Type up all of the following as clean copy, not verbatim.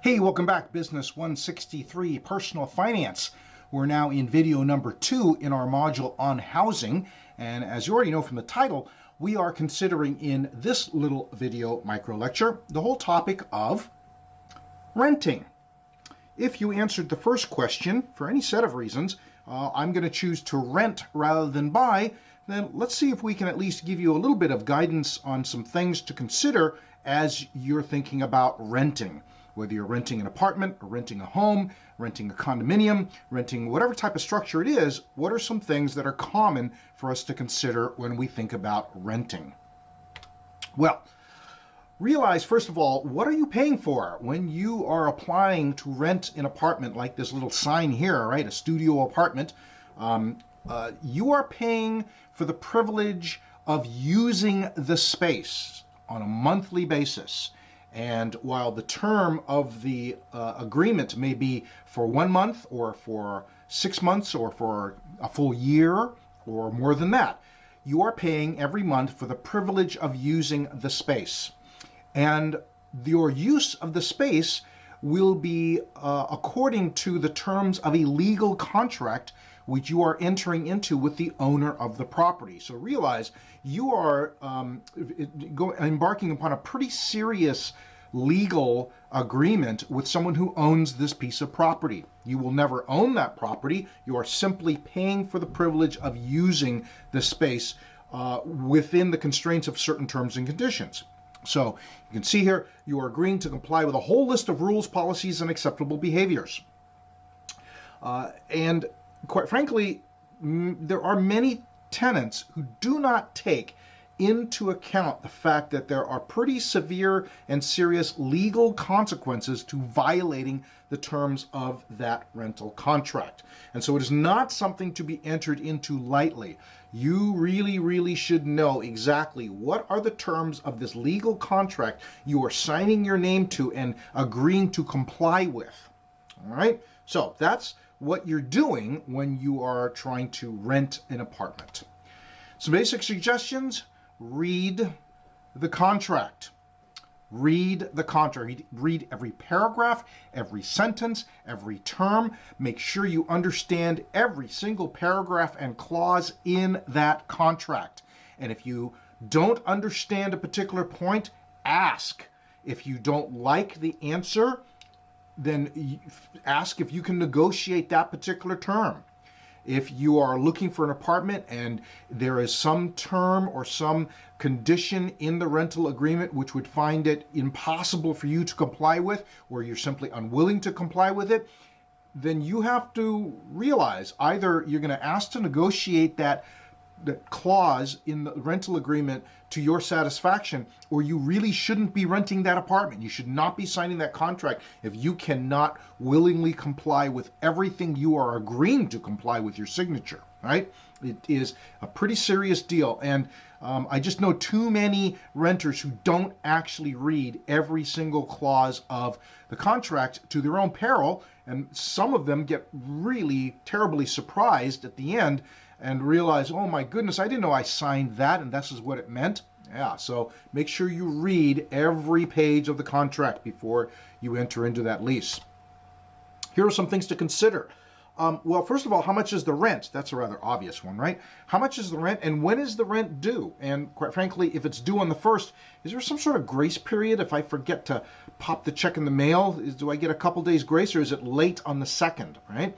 Hey, welcome back, Business 163 Personal Finance. We're now in video number 2 in our module on housing. And as you already know from the title, we are considering in this little video micro lecture the whole topic of renting. If you answered the first question for any set of reasons, I'm going to choose to rent rather than buy, then let's see if we can at least give you a little bit of guidance on some things to consider as you're thinking about renting. Whether you're renting an apartment or renting a home, renting a condominium, renting whatever type of structure it is, what are some things that are common for us to consider when we think about renting? Well, realize first of all, what are you paying for when you are applying to rent an apartment like this little sign here, right? A studio apartment. You are paying for the privilege of using the space on a monthly basis. And while the term of the agreement may be for 1 month or for 6 months or for a full year or more than that, you are paying every month for the privilege of using the space. And your use of the space will be according to the terms of a legal contract which you are entering into with the owner of the property. So realize you are embarking upon a pretty serious legal agreement with someone who owns this piece of property. You will never own that property. You are simply paying for the privilege of using the space within the constraints of certain terms and conditions. So you can see here, you are agreeing to comply with a whole list of rules, policies, and acceptable behaviors. And quite frankly, there are many tenants who do not take into account the fact that there are pretty severe and serious legal consequences to violating the terms of that rental contract. And so it is not something to be entered into lightly. You really should know exactly what are the terms of this legal contract you are signing your name to and agreeing to comply with. All right? So that's what you're doing when you are trying to rent an apartment. Some basic suggestions: read the contract. Read the contract. Read every paragraph, every sentence, every term. Make sure you understand every single paragraph and clause in that contract. And if you don't understand a particular point, ask. If you don't like the answer, then ask if you can negotiate that particular term. If you are looking for an apartment and there is some term or some condition in the rental agreement which would find it impossible for you to comply with, or you're simply unwilling to comply with it, then you have to realize either you're going to ask to negotiate that clause in the rental agreement to your satisfaction, or you really shouldn't be renting that apartment. You should not be signing that contract if you cannot willingly comply with everything you are agreeing to comply with your signature, right? It is a pretty serious deal. And I just know too many renters who don't actually read every single clause of the contract to their own peril. And some of them get really terribly surprised at the end and realize, oh my goodness, I didn't know I signed that and this is what it meant. Yeah, so make sure you read every page of the contract before you enter into that lease. Here are some things to consider. Well, first of all, how much is the rent? That's a rather obvious one, right? How much is the rent and when is the rent due? And quite frankly, if it's due on the 1st, is there some sort of grace period? If I forget to pop the check in the mail, do I get a couple days grace, or is it late on the 2nd, right?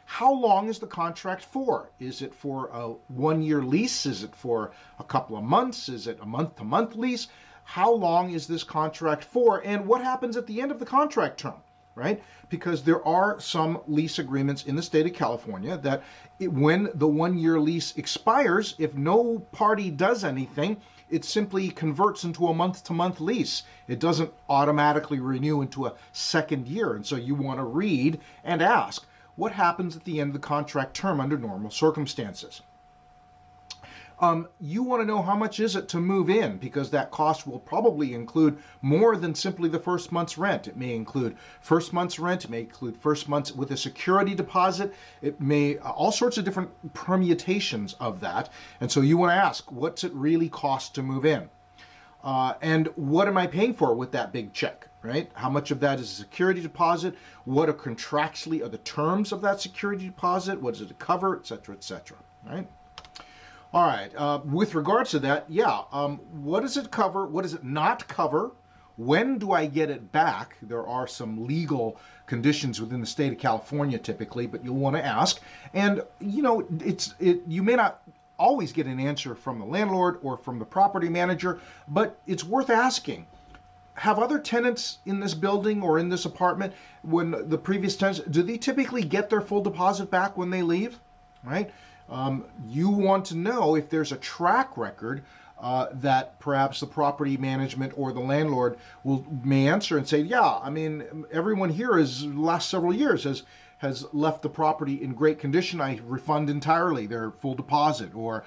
How long is the contract for? Is it for a 1-year lease? Is it for a couple of months? Is it a month-to-month lease? How long is this contract for? And what happens at the end of the contract term, right? Because there are some lease agreements in the state of California that when the 1-year lease expires, if no party does anything, it simply converts into a month-to-month lease. It doesn't automatically renew into a second year. And so you want to read and ask, what happens at the end of the contract term under normal circumstances? You want to know how much is it to move in, because that cost will probably include more than simply the first month's rent. It may include first month's rent, it may include first month's with a security deposit, it may, all sorts of different permutations of that. And so you want to ask, what's it really cost to move in? And what am I paying for with that big check? right? How much of that is a security deposit? What are contractually are the terms of that security deposit? What does it cover, et cetera, right? All right, with regards to that, what does it cover? What does it not cover? When do I get it back? There are some legal conditions within the state of California typically, but you'll want to ask. And you may not always get an answer from the landlord or from the property manager, but it's worth asking. Have other tenants in this building or in this apartment, when the previous tenants, do they typically get their full deposit back when they leave? Right? You want to know if there's a track record that perhaps the property management or the landlord may answer and say, yeah, I mean, everyone here the last several years has left the property in great condition. I refund entirely their full deposit. Or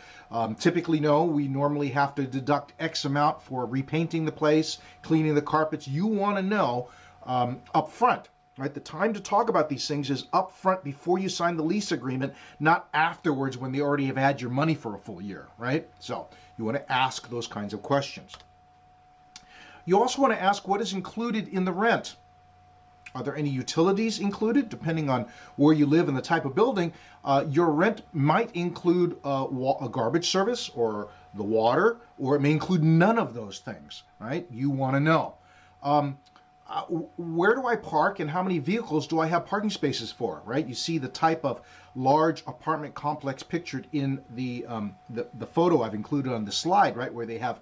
typically, no, we normally have to deduct X amount for repainting the place, cleaning the carpets. You want to know up front. Right, the time to talk about these things is up front before you sign the lease agreement, not afterwards when they already have had your money for a full year, right? So you want to ask those kinds of questions. You also want to ask what is included in the rent. Are there any utilities included? Depending on where you live and the type of building, your rent might include a garbage service or the water, or it may include none of those things, right? You want to know. Where do I park and how many vehicles do I have parking spaces for, right? You see the type of large apartment complex pictured in the photo I've included on the slide, right? Where they have,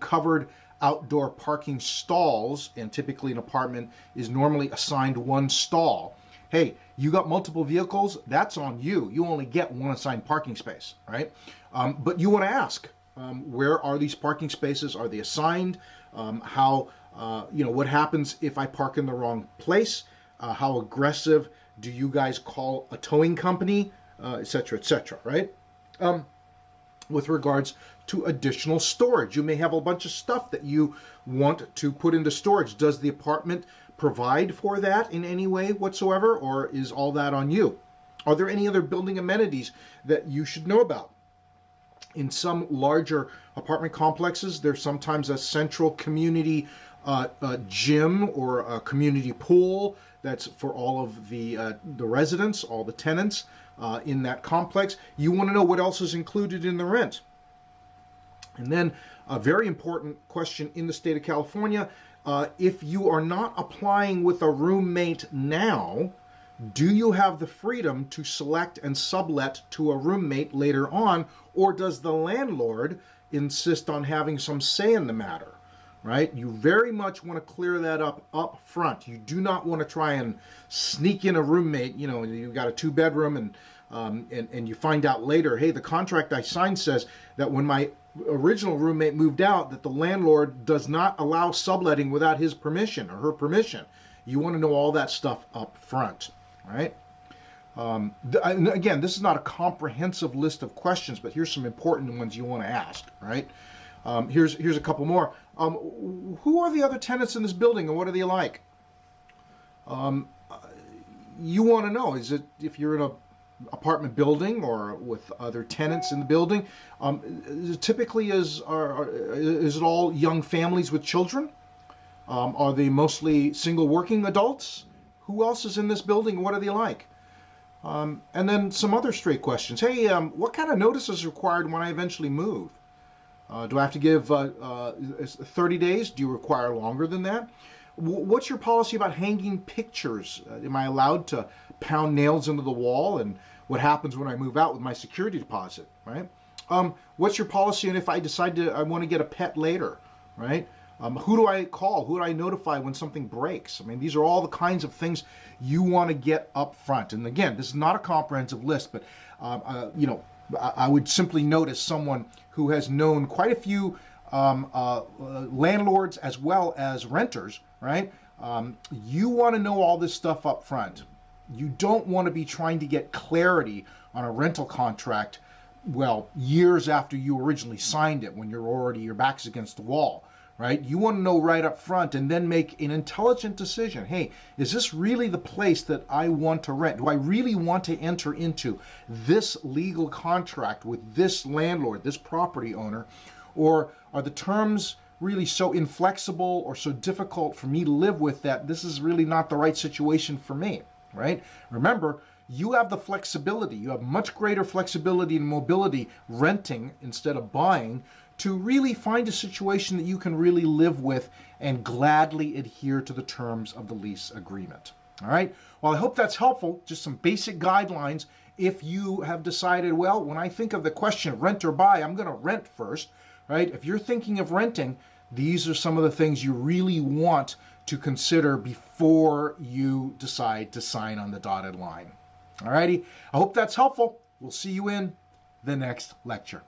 covered outdoor parking stalls, and typically an apartment is normally assigned one stall. Hey, you got multiple vehicles, that's on you. You only get one assigned parking space, right? But you want to ask, where are these parking spaces? Are they assigned? What happens if I park in the wrong place? How aggressive do you guys call a towing company, et cetera, right? With regards to additional storage, you may have a bunch of stuff that you want to put into storage. Does the apartment provide for that in any way whatsoever, or is all that on you? Are there any other building amenities that you should know about? In some larger apartment complexes, there's sometimes a central community gym or a community pool that's for all of the residents, all the tenants in that complex. You want to know what else is included in the rent. And then a very important question in the state of California, if you are not applying with a roommate now, do you have the freedom to select and sublet to a roommate later on, or does the landlord insist on having some say in the matter? Right? You very much want to clear that up front. You do not want to try and sneak in a roommate. You've got a 2-bedroom and you find out later, hey, the contract I signed says that when my original roommate moved out, that the landlord does not allow subletting without his permission or her permission. You want to know all that stuff up front, right? Again, this is not a comprehensive list of questions, but here's some important ones you want to ask, right? Here's a couple more. Who are the other tenants in this building and what are they like? You want to know, is it, if you're in a apartment building or with other tenants in the building, typically is it all young families with children? Are they mostly single working adults? Who else is in this building and what are they like? And then some other straight questions. Hey, what kind of notice is required when I eventually move? Do I have to give 30 days? Do you require longer than that? What's your policy about hanging pictures? Am I allowed to pound nails into the wall? And what happens when I move out with my security deposit, right? What's your policy and if I decide I want to get a pet later, right? Who do I call? Who do I notify when something breaks? I mean, these are all the kinds of things you want to get up front. And again, this is not a comprehensive list, but I would simply note as someone who has known quite a few landlords as well as renters, right? You want to know all this stuff up front. You don't want to be trying to get clarity on a rental contract, well, years after you originally signed it, when your back's against the wall, right? You want to know right up front and then make an intelligent decision. Hey, is this really the place that I want to rent? Do I really want to enter into this legal contract with this landlord, this property owner? Or are the terms really so inflexible or so difficult for me to live with that this is really not the right situation for me, right? Remember, you have the flexibility, you have much greater flexibility and mobility renting instead of buying to really find a situation that you can really live with and gladly adhere to the terms of the lease agreement. All right, well, I hope that's helpful. Just some basic guidelines. If you have decided, well, when I think of the question of rent or buy, I'm going to rent first, right? If you're thinking of renting, these are some of the things you really want to consider before you decide to sign on the dotted line. All righty, I hope that's helpful. We'll see you in the next lecture.